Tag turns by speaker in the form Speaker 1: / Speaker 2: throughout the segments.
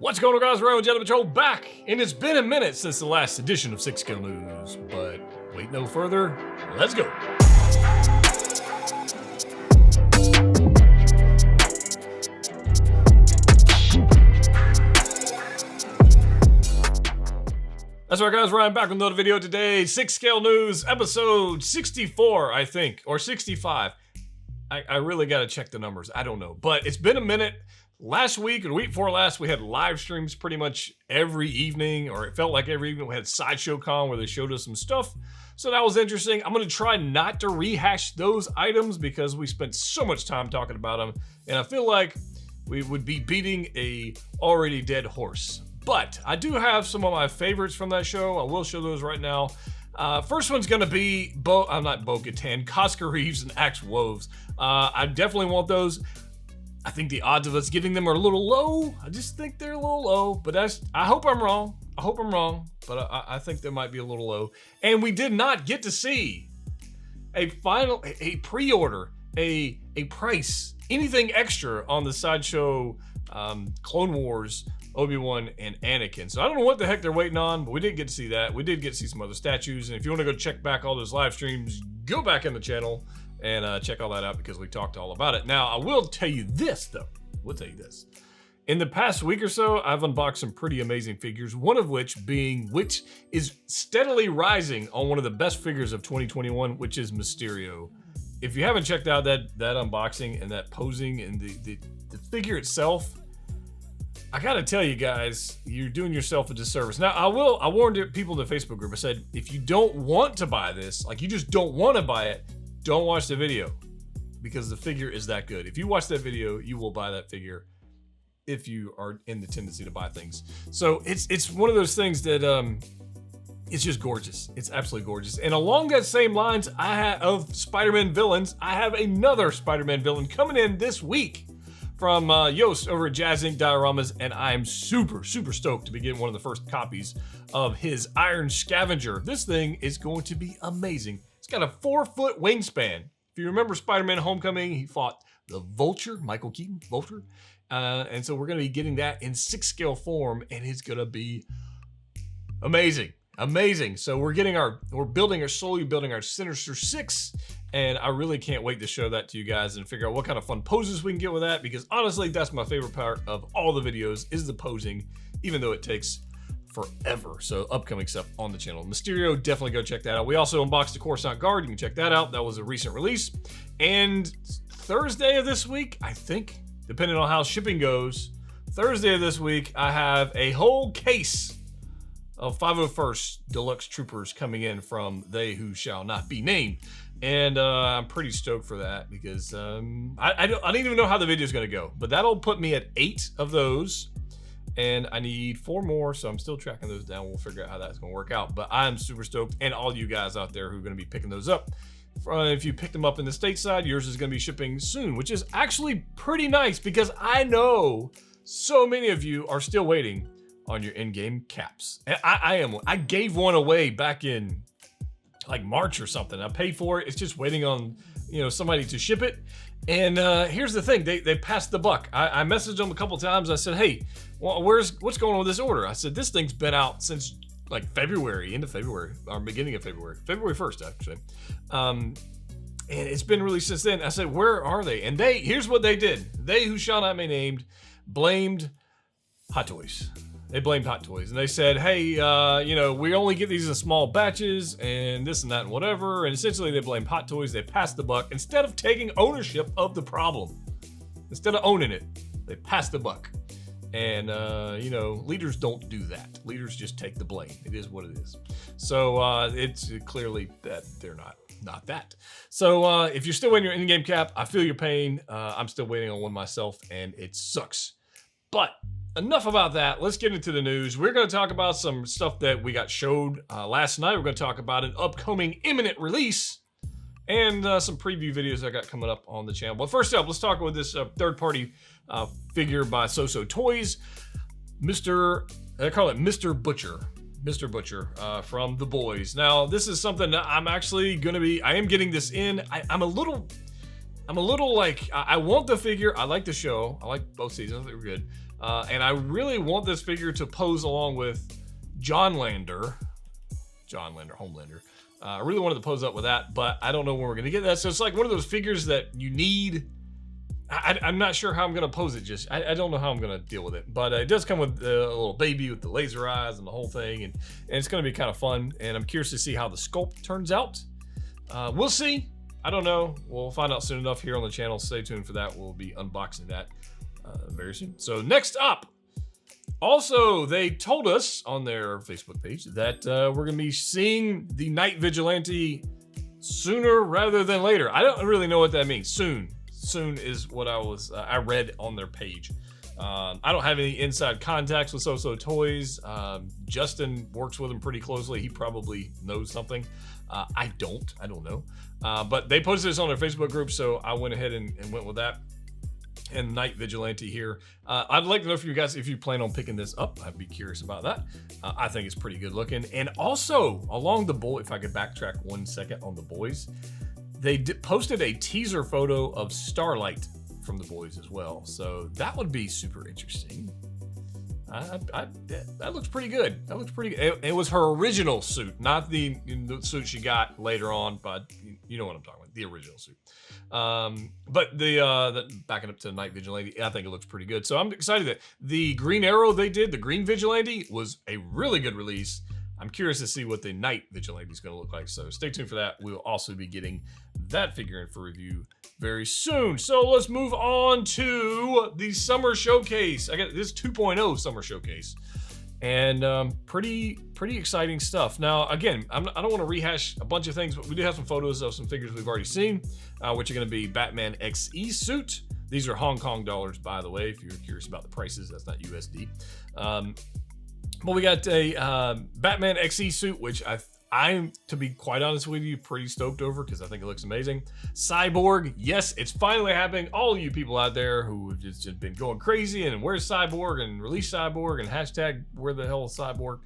Speaker 1: What's going on, guys? Ryan with Jedha Patrol back, and it's been a minute since the last edition of 6 Skill News, but wait no further, let's go. That's right, guys. Ryan back with another video today. 6 Scale News, episode 64, I think, or 65. I really got to check the numbers. I don't know, but it's been a minute. Last week or the week before last, we had live streams pretty much every evening, or it felt like every evening. We had Sideshow Con where they showed us some stuff. So that was interesting. I'm going to try not to rehash those items because we spent so much time talking about them. And I feel like we would be beating a already dead horse. But I do have some of my favorites from that show. I will show those right now. First one's going to be Bo-Katan, Cosca Reeves, and Axe Woves. I definitely want those. I think the odds of us getting them are a little low. I just think they're a little low, but I hope I'm wrong. But I think they might be a little low. And we did not get to see a pre-order, a price, anything extra on the Sideshow Clone Wars Obi-Wan and Anakin. So I don't know what the heck they're waiting on, but we did get to see that. We did get to see some other statues. And if you want to go check back all those live streams, go back in the channel and check all that out because we talked all about it. Now, I will tell you this, though. In the past week or so, I've unboxed some pretty amazing figures, one of which is steadily rising on one of the best figures of 2021, which is Mysterio. If you haven't checked out that unboxing and that posing and the figure itself, I gotta tell you guys, you're doing yourself a disservice. Now, I warned people in the Facebook group. I said, if you don't want to buy this, like you just don't want to buy it, don't watch the video because the figure is that good. If you watch that video, you will buy that figure if you are in the tendency to buy things. So it's one of those things that it's just gorgeous. It's absolutely gorgeous. And along that same lines, of Spider-Man villains, I have another Spider-Man villain coming in this week from Yost over at Jazz Inc. Dioramas, and I'm super, super stoked to be getting one of the first copies of his Iron Scavenger. This thing is going to be amazing. It's got a 4-foot wingspan. If you remember Spider-Man Homecoming, he fought the Vulture, Michael Keaton, Vulture. And so we're going to be getting that in 6 scale form, and it's going to be amazing. Amazing. So we're slowly building our Sinister 6, and I really can't wait to show that to you guys and figure out what kind of fun poses we can get with that, because honestly, that's my favorite part of all the videos is the posing, even though it takes forever. So upcoming stuff on the channel. Mysterio, definitely go check that out. We also unboxed the Coruscant Guard. You can check that out. That was a recent release. And Thursday of this week, I think, depending on how shipping goes, Thursday of this week, I have a whole case of 501st Deluxe Troopers coming in from They Who Shall Not Be Named. And I'm pretty stoked for that because I don't even know how the video is going to go, but that'll put me at 8 of those. And I need 4 more, so I'm still tracking those down. We'll figure out how that's going to work out. But I'm super stoked, and all you guys out there who are going to be picking those up, if you pick them up in the stateside, yours is going to be shipping soon, which is actually pretty nice because I know so many of you are still waiting on your in-game caps. And I am. I gave one away back in like March or something. I paid for it. It's just waiting on somebody to ship it. And here's the thing, they passed the buck. I messaged them a couple times. I said, hey, well, what's going on with this order? I said, this thing's been out since like February, end of February, or beginning of February 1st, actually. And it's been released since then. I said, where are they? And here's what they did. They Who Shall Not Be Named blamed Hot Toys. They blamed Hot Toys, and they said, hey, we only get these in small batches and this and that and whatever. And essentially they blamed Hot Toys. They passed the buck instead of taking ownership of the problem. Instead of owning it, they passed the buck. And, leaders don't do that. Leaders just take the blame. It is what it is. So it's clearly that they're not that. So if you're still waiting your in-game cap, I feel your pain. I'm still waiting on one myself, and it sucks. But enough about that. Let's get into the news. We're going to talk about some stuff that we got showed last night. We're going to talk about an upcoming imminent release and some preview videos I got coming up on the channel. But first up, let's talk about this third-party figure by So Toys. I call it Mr. Butcher. Mr. Butcher from The Boys. Now, this is something that I'm actually going to be... I am getting this in. I'm a little like... I want the figure. I like the show. I like both seasons. They were good. And I really want this figure to pose along with Homelander. I really wanted to pose up with that, but I don't know when we're going to get that. So it's like one of those figures that you need. I'm not sure how I'm going to pose it. I don't know how I'm going to deal with it. But it does come with a little baby with the laser eyes and the whole thing. And it's going to be kind of fun. And I'm curious to see how the sculpt turns out. We'll see. I don't know. We'll find out soon enough here on the channel. Stay tuned for that. We'll be unboxing that very soon. So next up. Also, they told us on their Facebook page that we're going to be seeing the Night Vigilante sooner rather than later. I don't really know what that means. Soon is what I read on their page. I don't have any inside contacts with So Toys. Justin works with them pretty closely. He probably knows something. I don't know. But they posted this on their Facebook group, so I went ahead and went with that. And Night Vigilante here. I'd like to know from you guys if you plan on picking this up. I'd be curious about that. I think it's pretty good looking. And also, along the boy, if I could backtrack 1 second on the boys, they posted a teaser photo of Starlight from the boys as well. So that would be super interesting. That looks pretty good. That looks pretty good. It was her original suit, not the suit she got later on, but you know what I'm talking about, the original suit. But the backing up to the Night Vigilante, I think it looks pretty good. So I'm excited that the Green Arrow they did, the Green Vigilante, was a really good release. I'm curious to see what the Night Vigilante is going to look like. So stay tuned for that. We'll also be getting that figure in for review very soon. So let's move on to the Summer Showcase. I got this 2.0 Summer Showcase. And pretty exciting stuff. Now, again, I don't want to rehash a bunch of things, but we do have some photos of some figures we've already seen, which are going to be Batman XE suit. These are Hong Kong dollars, by the way, if you're curious about the prices. That's not USD. But we got a Batman XE suit, which I'm, to be quite honest with you, pretty stoked over because I think it looks amazing. Cyborg, yes, it's finally happening. All you people out there who have just been going crazy and where's Cyborg and release Cyborg and hashtag where the hell is Cyborg,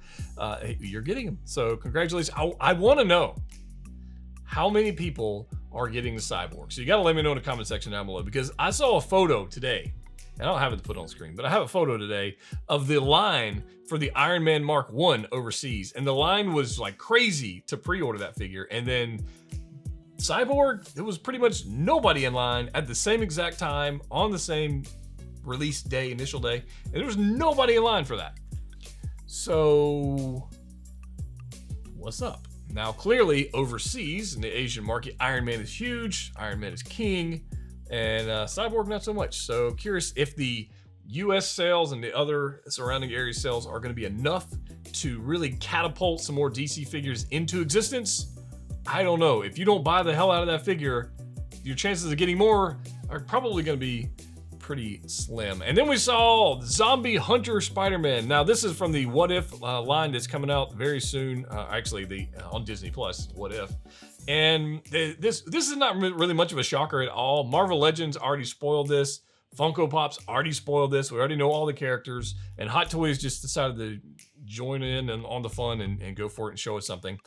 Speaker 1: you're getting him. So congratulations. I want to know how many people are getting the Cyborg. So you got to let me know in the comment section down below because I saw a photo today. I don't have it to put on screen, but I have a photo today of the line for the Iron Man Mark 1 overseas. And the line was like crazy to pre-order that figure. And then Cyborg, there was pretty much nobody in line at the same exact time on the same release day, initial day. And there was nobody in line for that. So what's up? Now, clearly overseas in the Asian market, Iron Man is huge. Iron Man is king. And Cyborg, not so much. So curious if the US sales and the other surrounding area sales are going to be enough to really catapult some more DC figures into existence. I don't know. If you don't buy the hell out of that figure, your chances of getting more are probably going to be pretty slim. And then we saw Zombie Hunter Spider-Man. Now this is from the What If line that's coming out very soon. Actually, on Disney Plus, What If. And this is not really much of a shocker at all. Marvel Legends already spoiled this. Funko Pop's already spoiled this. We already know all the characters. And Hot Toys just decided to join in and on the fun and go for it and show us something.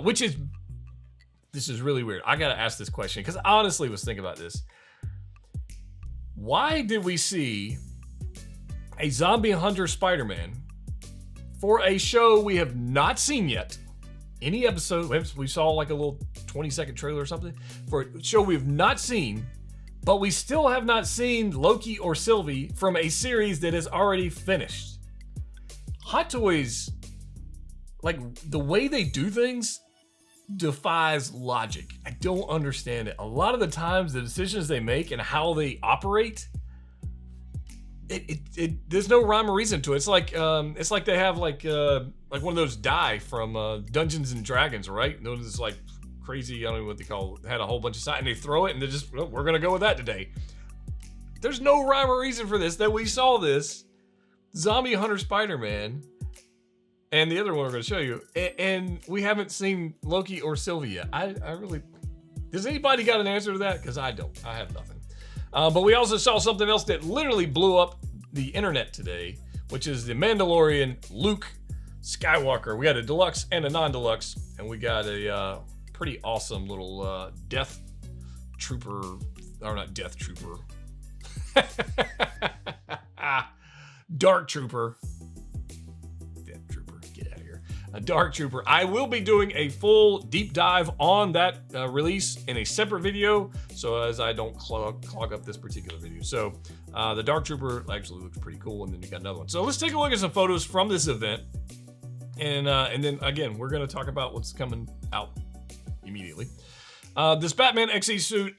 Speaker 1: This is really weird. I got to ask this question because I honestly was thinking about this. Why did we see a Zombie Hunter Spider-Man for a show we have not seen yet? Any episode, we saw like a little 20-second trailer or something for a show we've not seen, but we still have not seen Loki or Sylvie from a series that is already finished. Hot Toys, like the way they do things defies logic. I don't understand it. A lot of the times the decisions they make and how they operate, there's no rhyme or reason to it. It's like they have like one of those die from Dungeons and Dragons, right? Those like crazy, I don't know what they call it, had a whole bunch of sides and they throw it and they're just, well, we're gonna go with that today. There's no rhyme or reason for this. That we saw this Zombie Hunter Spider-Man and the other one we're gonna show you, and we haven't seen Loki or Sylvie yet. I really, does anybody got an answer to that? Because I don't. I have nothing. But we also saw something else that literally blew up the internet today, which is the Mandalorian Luke Skywalker. We got a deluxe and a non-deluxe, and we got a pretty awesome little Death Trooper, or not Death Trooper. Dark Trooper. Death Trooper, get out of here. A Dark Trooper. I will be doing a full deep dive on that release in a separate video, so as I don't clog up this particular video. So the Dark Trooper actually looks pretty cool, and then you got another one. So let's take a look at some photos from this event, and then again, we're going to talk about what's coming out immediately. This Batman XE suit.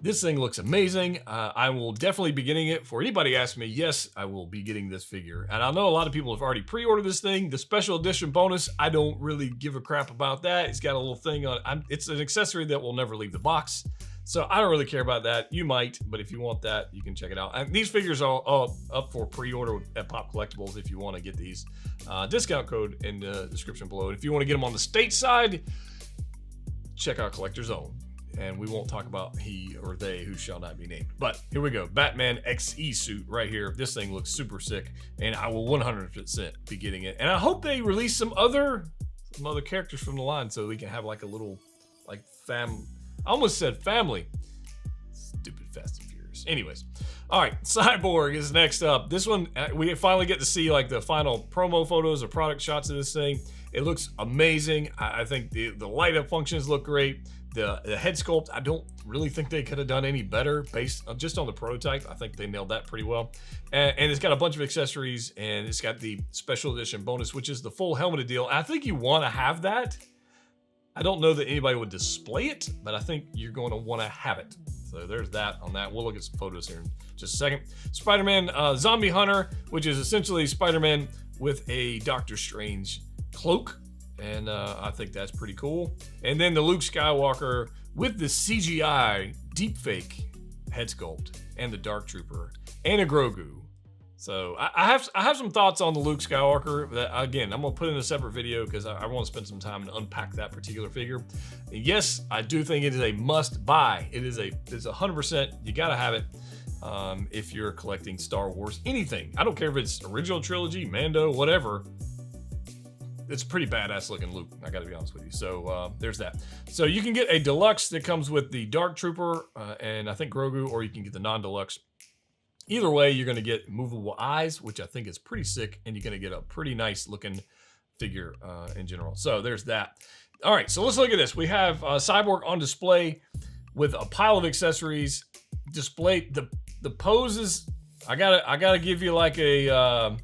Speaker 1: This thing looks amazing. I will definitely be getting it. For anybody asking me, yes, I will be getting this figure. And I know a lot of people have already pre-ordered this thing. The special edition bonus, I don't really give a crap about that. It's got a little thing on it. It's an accessory that will never leave the box. So I don't really care about that. You might, but if you want that, you can check it out. And these figures are all up for pre-order at Pop Collectibles if you want to get these. Discount code in the description below. And if you want to get them on the stateside, check out Collector's Own. And we won't talk about he or they who shall not be named. But here we go. Batman XE suit right here. This thing looks super sick, and I will 100% be getting it. And I hope they release some other characters from the line so we can have like a little I almost said family. Stupid Fast and Furious. Anyways, all right. Cyborg is next up. This one we finally get to see like the final promo photos or product shots of this thing. It looks amazing. I think the light up functions look great. The head sculpt, I don't really think they could have done any better based just on the prototype. I think they nailed that pretty well. And it's got a bunch of accessories, and it's got the special edition bonus, which is the full helmeted deal. I think you want to have that. I don't know that anybody would display it, but I think you're going to want to have it. So there's that on that. We'll look at some photos here in just a second. Spider-Man Zombie Hunter, which is essentially Spider-Man with a Doctor Strange cloak. And I think that's pretty cool. And then the Luke Skywalker with the CGI deepfake head sculpt, and the Dark Trooper, and a Grogu. So I have some thoughts on the Luke Skywalker that, again, I'm gonna put in a separate video because I want to spend some time to unpack that particular figure. And yes, I do think it is a must buy. It's 100%. You gotta have it if you're collecting Star Wars anything. I don't care if it's original trilogy, Mando, whatever. It's a pretty badass looking Luke, I gotta be honest with you. So there's that. So you can get a deluxe that comes with the Dark Trooper and I think Grogu, or you can get the non-deluxe. Either way, you're gonna get movable eyes, which I think is pretty sick, and you're gonna get a pretty nice looking figure in general. So there's that. All right, so let's look at this. We have Cyborg on display with a pile of accessories. Display the poses. I gotta give you like a.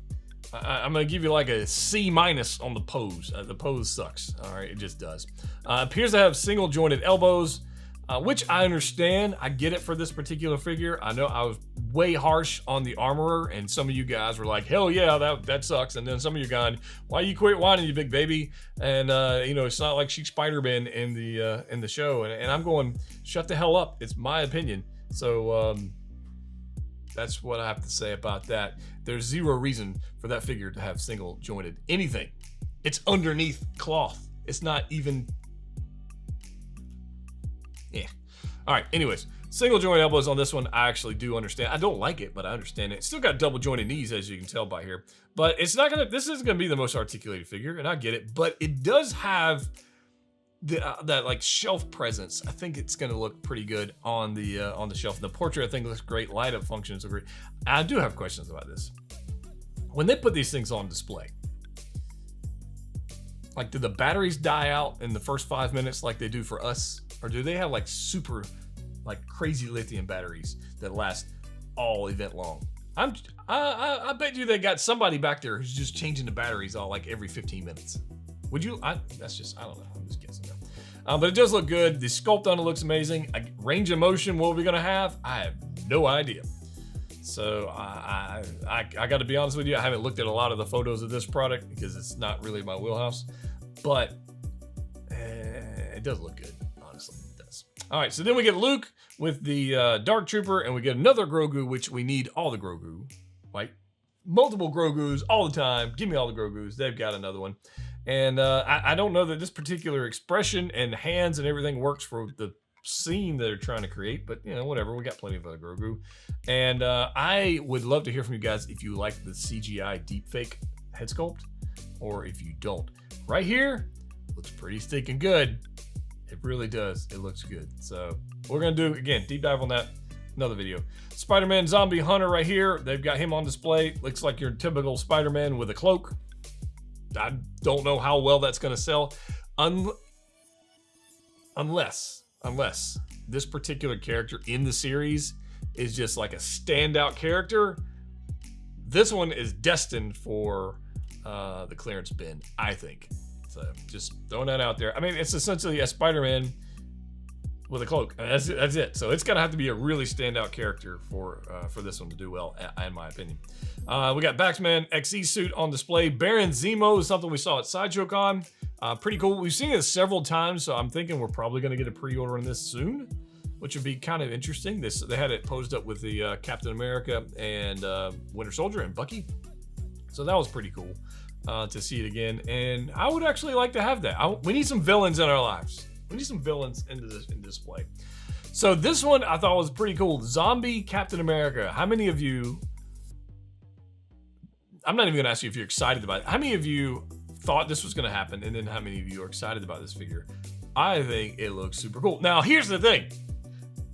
Speaker 1: I'm gonna give you like a C- on the pose. The pose sucks. All right, it just does. Appears to have single jointed elbows, which I understand. I get it for this particular figure. I know I was way harsh on the armorer, and some of you guys were like, "Hell yeah, that sucks." And then some of you going, "Why you quit whining, you big baby?" And it's not like she's Spider-Man in the show. And I'm going, shut the hell up. It's my opinion. So that's what I have to say about that. There's zero reason for that figure to have single jointed anything. It's underneath cloth. It's not even. Yeah. All right. Anyways, single joint elbows on this one, I actually do understand. I don't like it, but I understand it. Still got double jointed knees, as you can tell by here. But it's not gonna. This isn't gonna be the most articulated figure, and I get it. But it does have that like shelf presence. I think it's gonna look pretty good on the shelf. The portrait, I think, looks great. Light up functions are great. I do have questions about this. When they put these things on display, like, do the batteries die out in the first 5 minutes like they do for us, or do they have like super, like crazy lithium batteries that last all event long? I bet you they got somebody back there who's just changing the batteries all like every 15 minutes. Would you? That's just, I don't know. I'm just guessing though. But it does look good. The sculpt on it looks amazing. Range of motion, what are we gonna have? I have no idea. So I got to be honest with you. I haven't looked at a lot of the photos of this product because it's not really my wheelhouse. But it does look good, honestly. It does. All right, so then we get Luke with the Dark Trooper, and we get another Grogu, which we need all the Grogu, right? Multiple Grogus all the time. Give me all the Grogus. They've got another one. And I don't know that this particular expression and hands and everything works for the scene that they're trying to create, but whatever. We got plenty of other Grogu. And I would love to hear from you guys if you like the CGI deepfake head sculpt, or if you don't. Right here, looks pretty stinking good. It really does. It looks good. So we're gonna do, again, deep dive on that another video. Spider-Man Zombie Hunter right here. They've got him on display. Looks like your typical Spider-Man with a cloak. I don't know how well that's going to sell. Unless this particular character in the series is just like a standout character. This one is destined for the clearance bin, I think. So just throwing that out there. I mean, it's essentially a Spider-Man with a cloak. That's it. So it's gonna have to be a really standout character for this one to do well, in my opinion. We got Baxman XE suit on display. Baron Zemo is something we saw at Sideshow Con. Pretty cool. We've seen it several times, so I'm thinking we're probably gonna get a pre-order on this soon, which would be kind of interesting. They had it posed up with the Captain America and Winter Soldier and Bucky, so that was pretty cool to see it again. And I would actually like to have that. We need some villains in our lives. We need some villains in display. So this one I thought was pretty cool. Zombie Captain America. How many of you, I'm not even gonna ask you if you're excited about it. How many of you thought this was gonna happen? And then how many of you are excited about this figure? I think it looks super cool. Now here's the thing.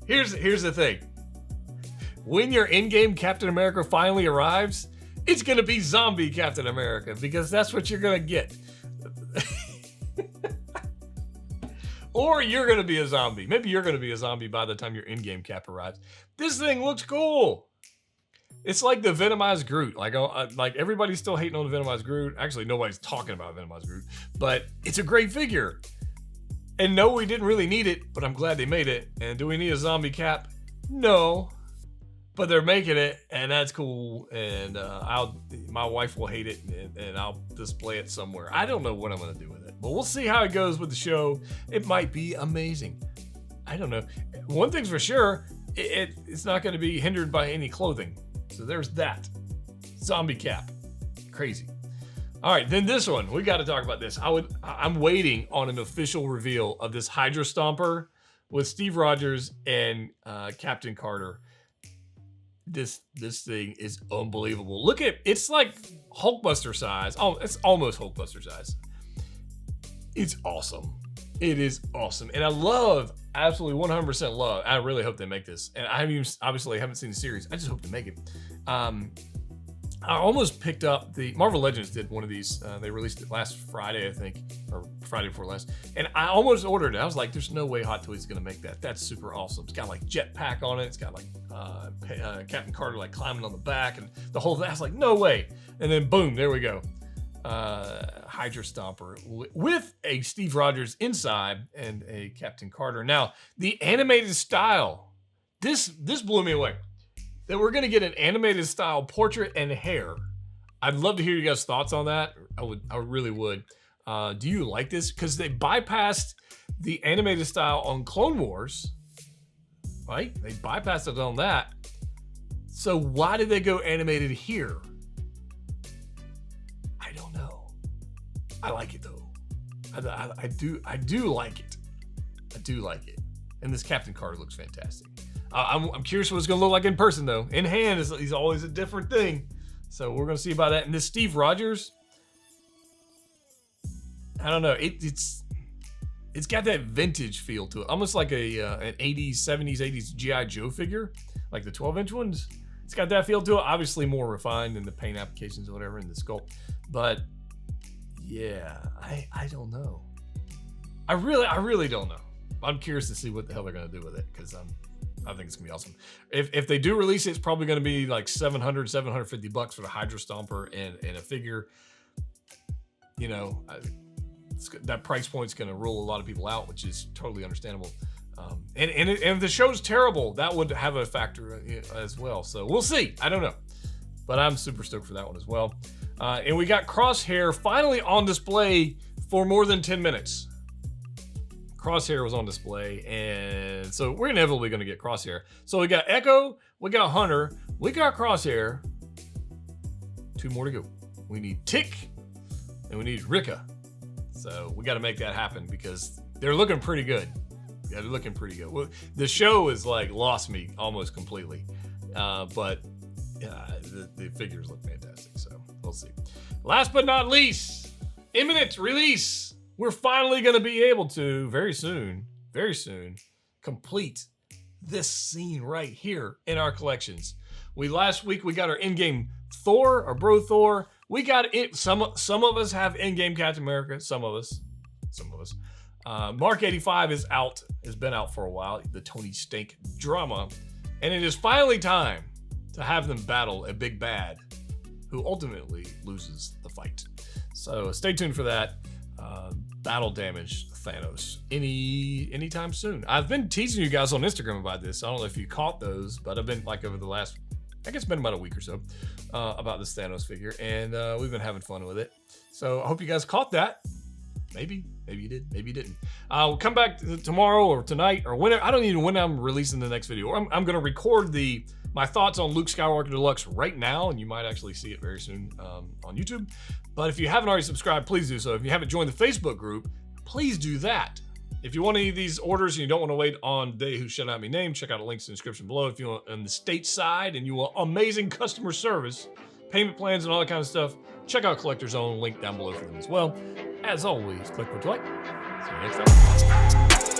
Speaker 1: Here's the thing. When your in-game Captain America finally arrives, it's gonna be zombie Captain America, because that's what you're gonna get. Or you're gonna be a zombie. Maybe you're gonna be a zombie by the time your in-game Cap arrives. This thing looks cool. It's like the Venomized Groot. Like everybody's still hating on the Venomized Groot. Actually, nobody's talking about Venomized Groot, but it's a great figure. And no, we didn't really need it, but I'm glad they made it. And do we need a zombie Cap? No, but they're making it, and that's cool. And my wife will hate it, and I'll display it somewhere. I don't know what I'm gonna do with it, but we'll see how it goes with the show. It might be amazing. I don't know. One thing's for sure, it's not gonna be hindered by any clothing. So there's that. Zombie Cap. Crazy. All right, then this one, we got to talk about this. I'm waiting on an official reveal of this Hydra Stomper with Steve Rogers and Captain Carter. This thing is unbelievable. Look at, it's like Hulkbuster size. Oh, it's almost Hulkbuster size. It's awesome. It is awesome, and I love, absolutely 100% love. I really hope they make this, and obviously haven't seen the series. I just hope they make it. I almost picked up the Marvel Legends did one of these. They released it last Friday, I think, or Friday before last. And I almost ordered it. I was like, there's no way Hot Toys is going to make that. That's super awesome. It's got like jetpack on it. It's got like Captain Carter like climbing on the back and the whole thing. I was like, no way. And then boom, there we go. Hydra Stomper with a Steve Rogers inside and a Captain Carter. Now, the animated style, this blew me away. That we're gonna get an animated style portrait and hair. I'd love to hear you guys' thoughts on that. I really would. Do you like this? Because they bypassed the animated style on Clone Wars, right? They bypassed it on that. So why did they go animated here? I don't know. I like it though. I do like it. I do like it. And this Captain Carter looks fantastic. I'm curious what it's going to look like in person, though. In hand, he's always a different thing. So we're going to see about that. And this Steve Rogers, I don't know. It's got that vintage feel to it. Almost like an 80s, 70s, 80s G.I. Joe figure. Like the 12-inch ones. It's got that feel to it. Obviously more refined in the paint applications or whatever in the sculpt. But, yeah, I don't know. I really don't know. I'm curious to see what the hell they're going to do with it. Because I think it's gonna be awesome. If they do release it, it's probably gonna be like $750 for the Hydra Stomper and a figure. You know, that price point's gonna rule a lot of people out, which is totally understandable. And if the show's terrible, that would have a factor as well. So we'll see. I don't know, but I'm super stoked for that one as well. And we got Crosshair finally on display for more than 10 minutes. Crosshair was on display, and so we're inevitably going to get Crosshair. So we got Echo, we got Hunter, we got Crosshair. 2 more to go. We need Tick, and we need Rika. So we got to make that happen because they're looking pretty good. Yeah, they're looking pretty good. Well, the show is like lost me almost completely, but the figures look fantastic. So we'll see. Last but not least, imminent release. We're finally going to be able to, very soon, complete this scene right here in our collections. Last week we got our in-game Thor, or Bro Thor. We got it. Some of us have in-game Captain America. Some of us. Mark 85 is out. Has been out for a while. The Tony Stank drama, and it is finally time to have them battle a big bad, who ultimately loses the fight. So stay tuned for that. Battle damage Thanos anytime soon. I've been teasing you guys on Instagram about this. I don't know if you caught those, but I've been like over the last, I guess it's been about a week or so, about this Thanos figure, and we've been having fun with it. So I hope you guys caught that. Maybe you did, maybe you didn't. We'll come back tomorrow or tonight or whenever. I don't even know when I'm releasing the next video. I'm going to record my thoughts on Luke Skywalker Deluxe right now, and you might actually see it very soon on YouTube. But if you haven't already subscribed, please do so. If you haven't joined the Facebook group, please do that. If you want any of these orders and you don't want to wait on They Who Shall Not Be Named, check out the links in the description below. If you want on the state side and you want amazing customer service, payment plans, and all that kind of stuff, check out Collector Zone, link down below for them as well. As always, click what you like. See you next time.